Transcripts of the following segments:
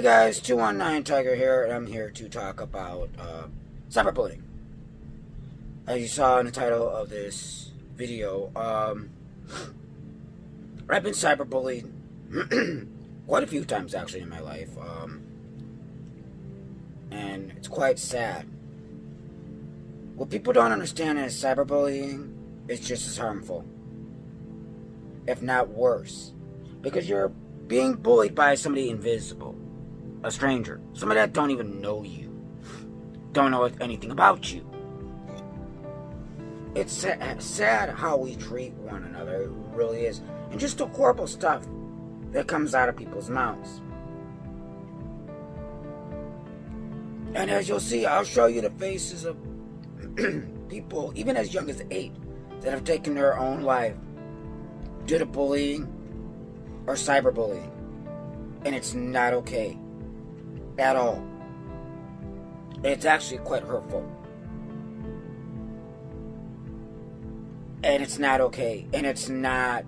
Hey guys, 219 Tiger here, and I'm here to talk about cyberbullying. As you saw in the title of this video, I've been cyberbullied quite a few times actually in my life, and it's quite sad. What people don't understand is cyberbullying is just as harmful, if not worse, because you're being bullied by somebody invisible. A stranger, somebody that don't even know you, don't know anything about you. It's sad how we treat one another, it really is, and just the horrible stuff that comes out of people's mouths. And as you'll see, I'll show you the faces of people, even as young as 8, that have taken their own life due to bullying or cyberbullying, and it's not okay. At all. It's actually quite hurtful. And it's not okay. And it's not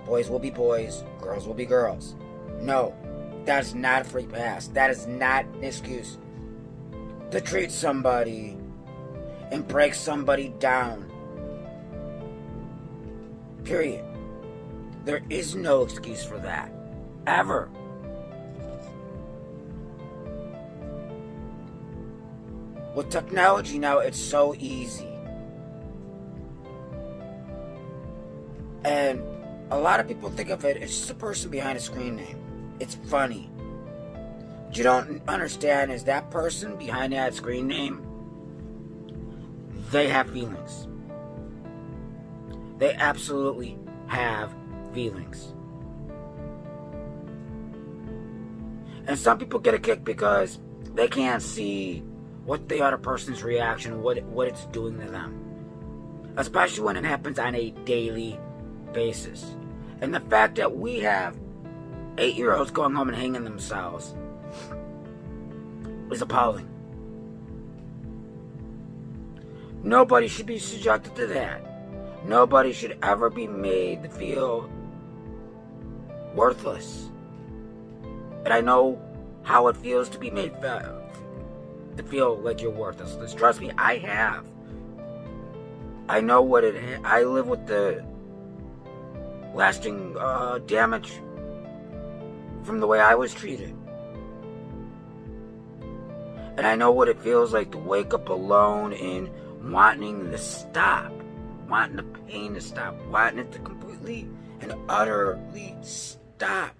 boys will be boys, girls will be girls. No, that is not a free pass. That is not an excuse to treat somebody and break somebody down. Period. There is no excuse for that. Ever. With technology now, it's so easy. And a lot of people think of it as just a person behind a screen name. It's funny. What you don't understand is that person behind that screen name, they have feelings. They absolutely have feelings. And some people get a kick because they can't see what the other person's reaction, what it's doing to them. Especially when it happens on a daily basis. And the fact that we have 8-year-olds going home and hanging themselves is appalling. Nobody should be subjected to that. Nobody should ever be made to feel worthless. And I know how it feels to be made to feel like you're worthless. Trust me, I have. I know what it is. I live with the lasting damage from the way I was treated. And I know what it feels like to wake up alone and wanting to stop. Wanting the pain to stop. Wanting it to completely and utterly stop.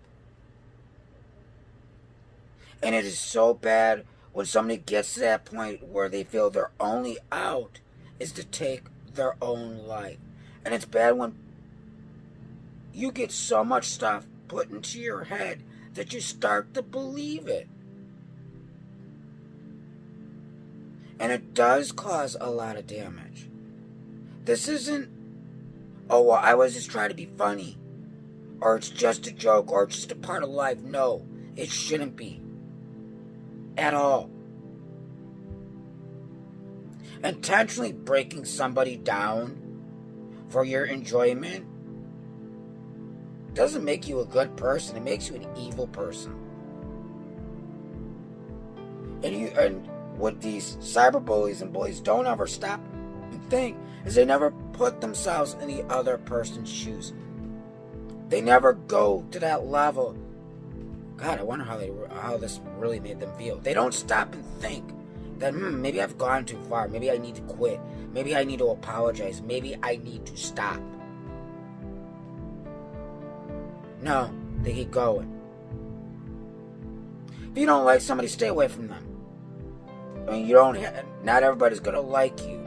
And it is so bad when somebody gets to that point where they feel their only out is to take their own life. And it's bad when you get so much stuff put into your head that you start to believe it. And it does cause a lot of damage. This isn't, oh, well, I was just trying to be funny, or it's just a joke, or it's just a part of life. No, it shouldn't be. At all. Intentionally breaking somebody down for your enjoyment doesn't make you a good person. It makes you an evil person. And what these cyberbullies and bullies don't ever stop and think is they never put themselves in the other person's shoes. They never go to that level. God, I wonder how this really made them feel. They don't stop and think that, maybe I've gone too far. Maybe I need to quit. Maybe I need to apologize. Maybe I need to stop. No, they keep going. If you don't like somebody, stay away from them. I mean, not everybody's going to like you.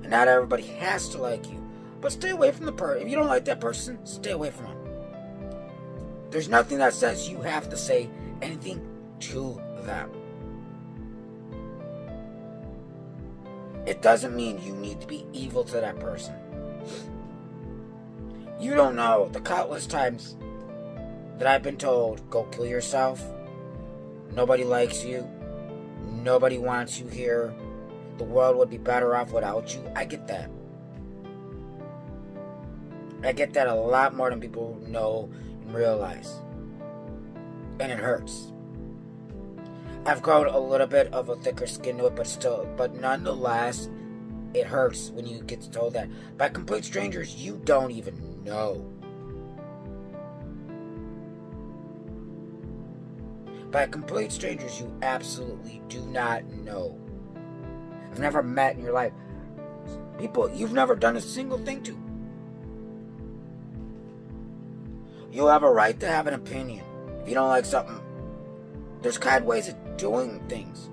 And not everybody has to like you. But stay away from the person. If you don't like that person, stay away from them. There's nothing that says you have to say anything to them. It doesn't mean you need to be evil to that person. You don't know the countless times that I've been told, go kill yourself. Nobody likes you. Nobody wants you here. The world would be better off without you. I get that. I get that a lot more than people know and realize. And it hurts. I've grown a little bit of a thicker skin to it, but nonetheless, it hurts when you get told that by complete strangers you don't even know. By complete strangers you absolutely do not know. I've never met in your life people you've never done a single thing to. You have a right to have an opinion. If you don't like something, there's kind ways of doing things.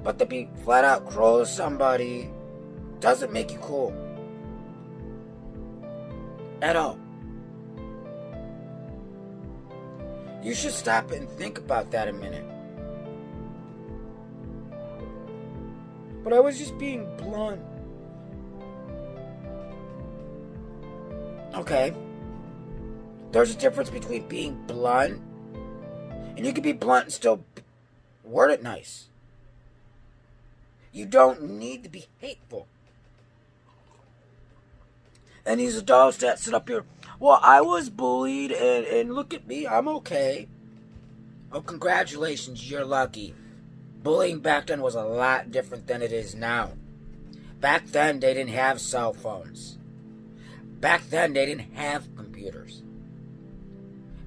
But to be flat out cruel to somebody doesn't make you cool. At all. You should stop and think about that a minute. But I was just being blunt. Okay. There's a difference between being blunt, and you can be blunt and still word it nice. You don't need to be hateful. And these adults that sit up here, well, I was bullied, and look at me, I'm okay. Oh, congratulations, you're lucky. Bullying back then was a lot different than it is now. Back then, they didn't have cell phones. Back then, they didn't have computers.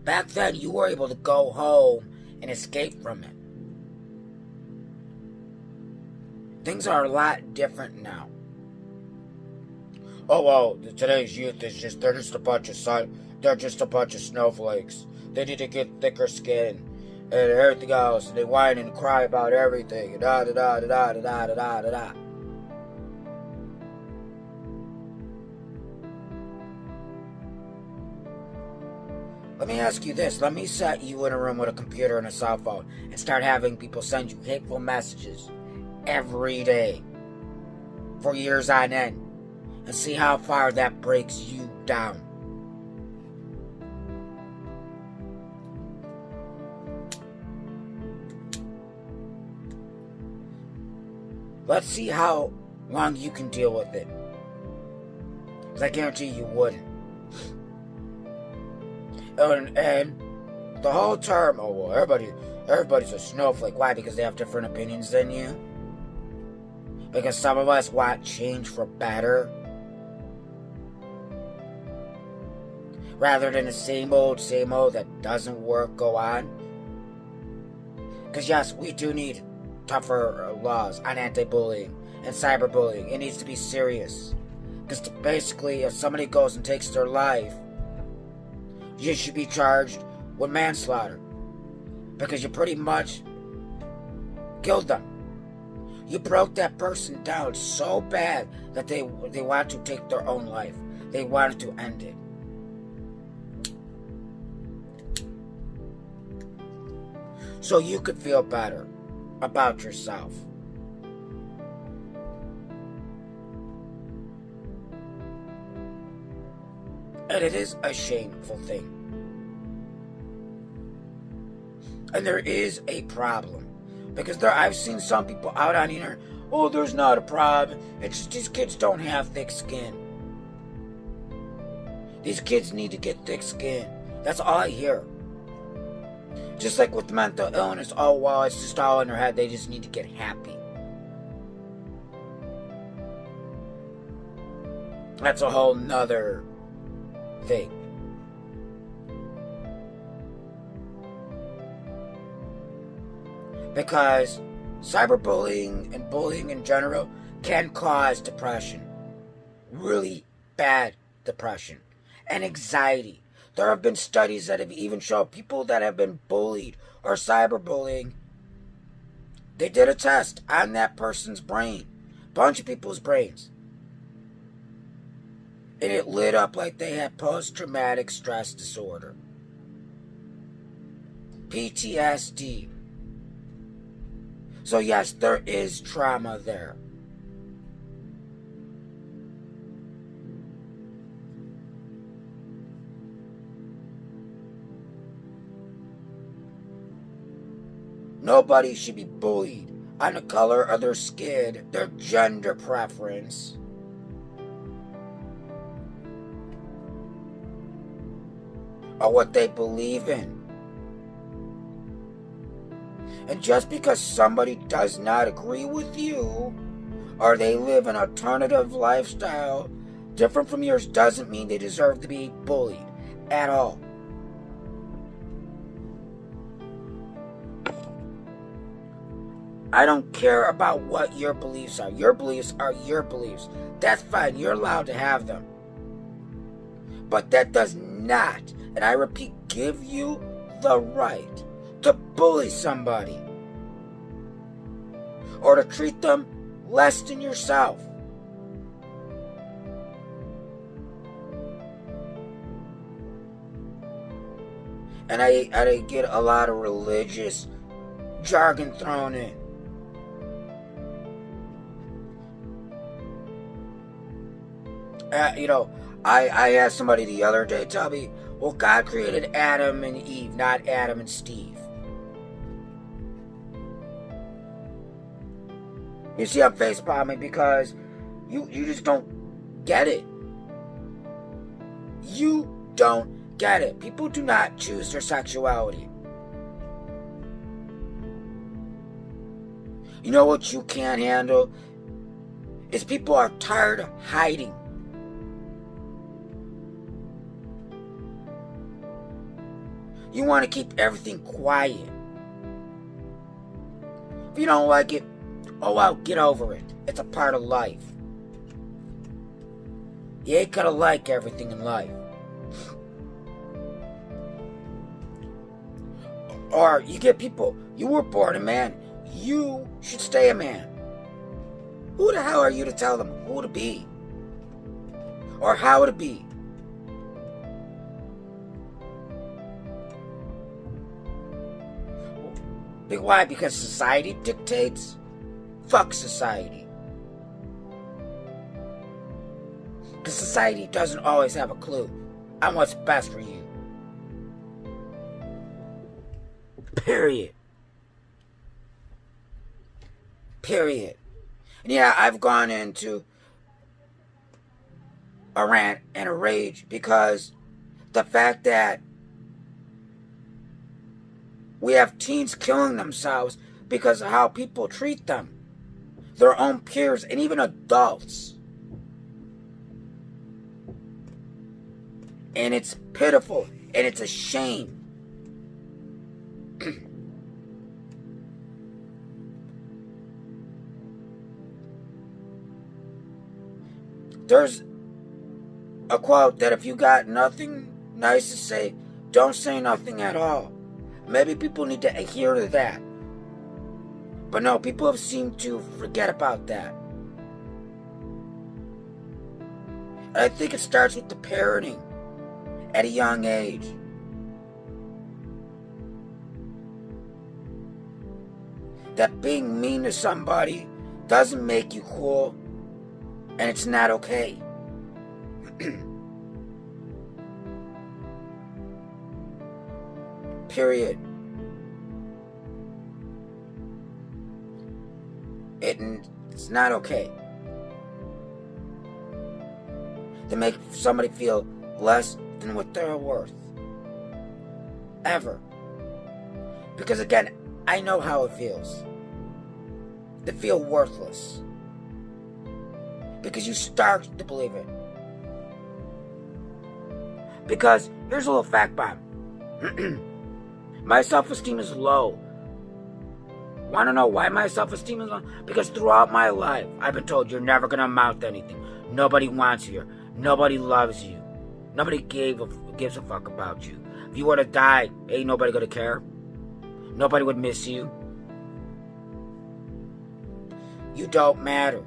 Back then, you were able to go home and escape from it. Things are a lot different now. Oh, well, today's youth is they're just a bunch of snowflakes. They need to get thicker skin and everything else. And they whine and cry about everything. And da da da da da da da da da. Let me ask you this. Let me set you in a room with a computer and a cell phone and start having people send you hateful messages every day for years on end, and see how far that breaks you down. Let's see how long you can deal with it. Because I guarantee you wouldn't. And the whole term, oh well, everybody's a snowflake. Why? Because they have different opinions than you? Because some of us want change for better, rather than the same old that doesn't work go on. Because yes, we do need tougher laws on anti-bullying and cyberbullying. It needs to be serious. Because basically, if somebody goes and takes their life, you should be charged with manslaughter. Because you pretty much killed them. You broke that person down so bad that they wanted to take their own life. They wanted to end it. So you could feel better about yourself. And it is a shameful thing. And there is a problem. Because I've seen some people out on the internet, oh, there's not a problem. It's just these kids don't have thick skin. These kids need to get thick skin. That's all I hear. Just like with mental illness, oh, well, it's just all in their head. They just need to get happy. That's a whole nother thing. Because cyberbullying and bullying in general can cause depression. Really bad depression. And anxiety. There have been studies that have even shown people that have been bullied or cyberbullying, they did a test on that person's brain. Bunch of people's brains. And it lit up like they had post-traumatic stress disorder. PTSD. So yes, there is trauma there. Nobody should be bullied on the color of their skin, their gender preference, or what they believe in. And just because somebody does not agree with you, or they live an alternative lifestyle different from yours, doesn't mean they deserve to be bullied at all. I don't care about what your beliefs are. Your beliefs are your beliefs. That's fine. You're allowed to have them. But that does not, and I repeat, give you the right to bully somebody or to treat them less than yourself. And I get a lot of religious jargon thrown in. I asked somebody the other day, tell me, well, God created Adam and Eve, not Adam and Steve. You see, I'm face palming because you just don't get it. You don't get it. People do not choose their sexuality. You know what you can't handle? Is people are tired of hiding. You want to keep everything quiet. If you don't like it, oh well, get over it. It's a part of life. You ain't gonna like everything in life. Or you get people, you were born a man, you should stay a man. Who the hell are you to tell them who to be? Or how to be? Why? Because society dictates? Fuck society. Because society doesn't always have a clue on what's best for you. Period. Period. And yeah, I've gone into a rant and a rage because the fact that we have teens killing themselves because of how people treat them. Their own peers and even adults. And it's pitiful and it's a shame. There's a quote that if you got nothing nice to say, don't say nothing at all. Maybe people need to adhere to that. But no, people have seemed to forget about that. And I think it starts with the parenting at a young age. That being mean to somebody doesn't make you cool, and it's not okay. Period. It's not okay to make somebody feel less than what they're worth. Ever. Because again, I know how it feels. To feel worthless. Because you start to believe it. Because, here's a little fact bomb. My self-esteem is low. Want to know why my self-esteem is low? Because throughout my life, I've been told you're never going to amount to anything. Nobody wants you. Nobody loves you. Nobody gives a fuck about you. If you were to die, ain't nobody going to care. Nobody would miss you. You don't matter.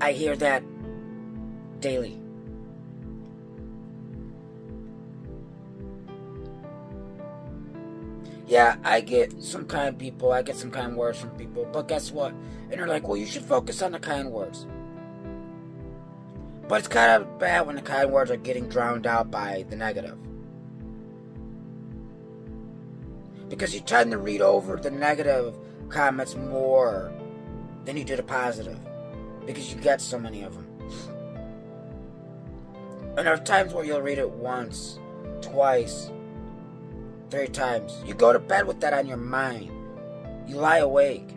I hear that daily. Yeah, I get some kind people, I get some kind words from people, but guess what? And they're like, well, you should focus on the kind words. But it's kind of bad when the kind words are getting drowned out by the negative. Because you tend to read over the negative comments more than you do the positive. Because you get so many of them. And there are times where you'll read it once, twice, 3 times. You go to bed with that on your mind. You lie awake,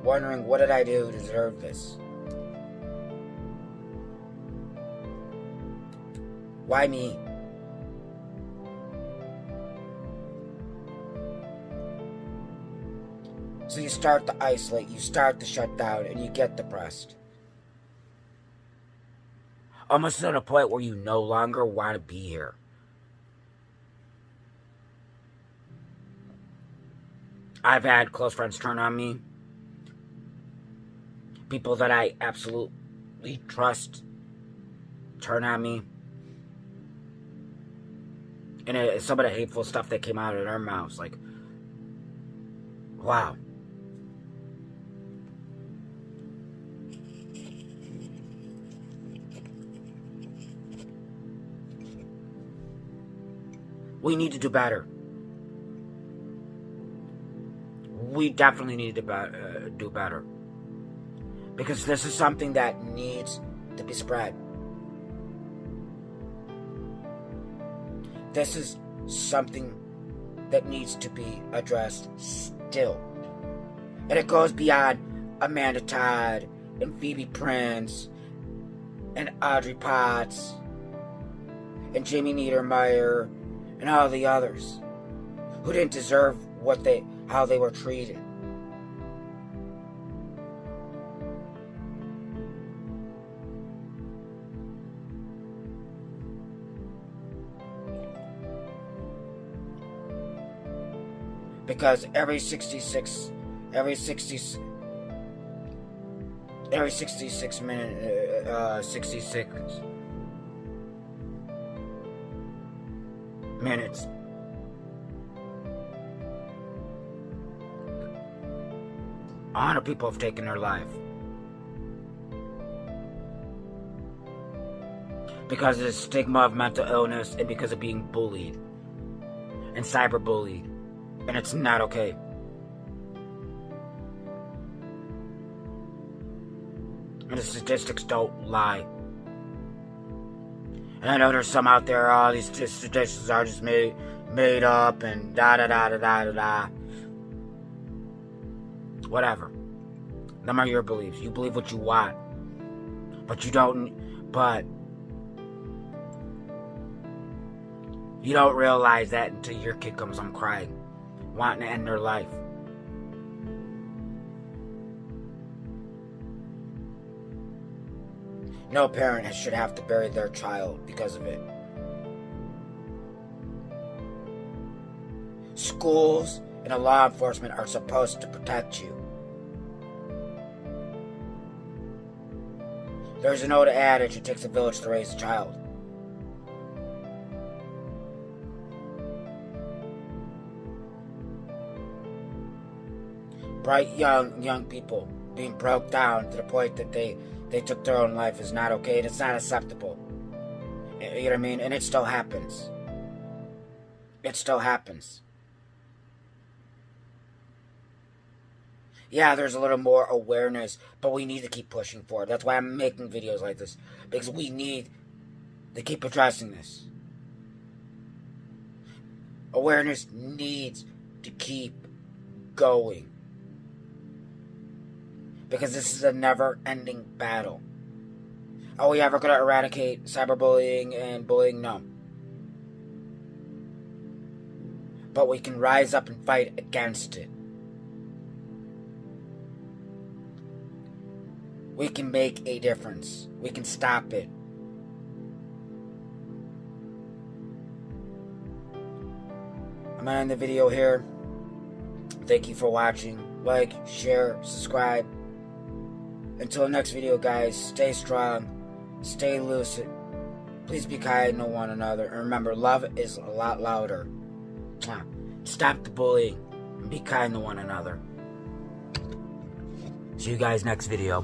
wondering, what did I do to deserve this? Why me? So you start to isolate, you start to shut down, and you get depressed. Almost to the point where you no longer want to be here. I've had close friends turn on me. People that I absolutely trust turn on me. And some of the hateful stuff that came out of their mouths, like, wow. We need to do better. We definitely need to do better. Because this is something that needs to be spread. This is something that needs to be addressed still. And it goes beyond Amanda Todd and Phoebe Prince and Audrey Potts and Jamie Niedermeyer and all the others who didn't deserve how they were treated. Because every 66 66 minutes, 100 people have taken their life because of the stigma of mental illness and because of being bullied and cyberbullied, and it's not okay. And the statistics don't lie. And I know there's some out there, these statistics are just made up and da da da da da da da. Whatever. Them are your beliefs. You believe what you want. But you don't realize that until your kid comes home crying, wanting to end their life. No parent should have to bury their child because of it. Schools and law enforcement are supposed to protect you. There's an old adage, it takes a village to raise a child. Bright young people being broke down to the point that they took their own life is not okay, and it's not acceptable. You know what I mean? And it still happens. It still happens. Yeah, there's a little more awareness, but we need to keep pushing forward. That's why I'm making videos like this, because we need to keep addressing this. Awareness needs to keep going. Because this is a never-ending battle. Are we ever going to eradicate cyberbullying and bullying? No. But we can rise up and fight against it. We can make a difference. We can stop it. I'm going to end the video here. Thank you for watching. Like, share, subscribe. Until next video, guys, stay strong, stay lucid. Please be kind to one another. And remember, love is a lot louder. Stop the bullying and be kind to one another. See you guys next video.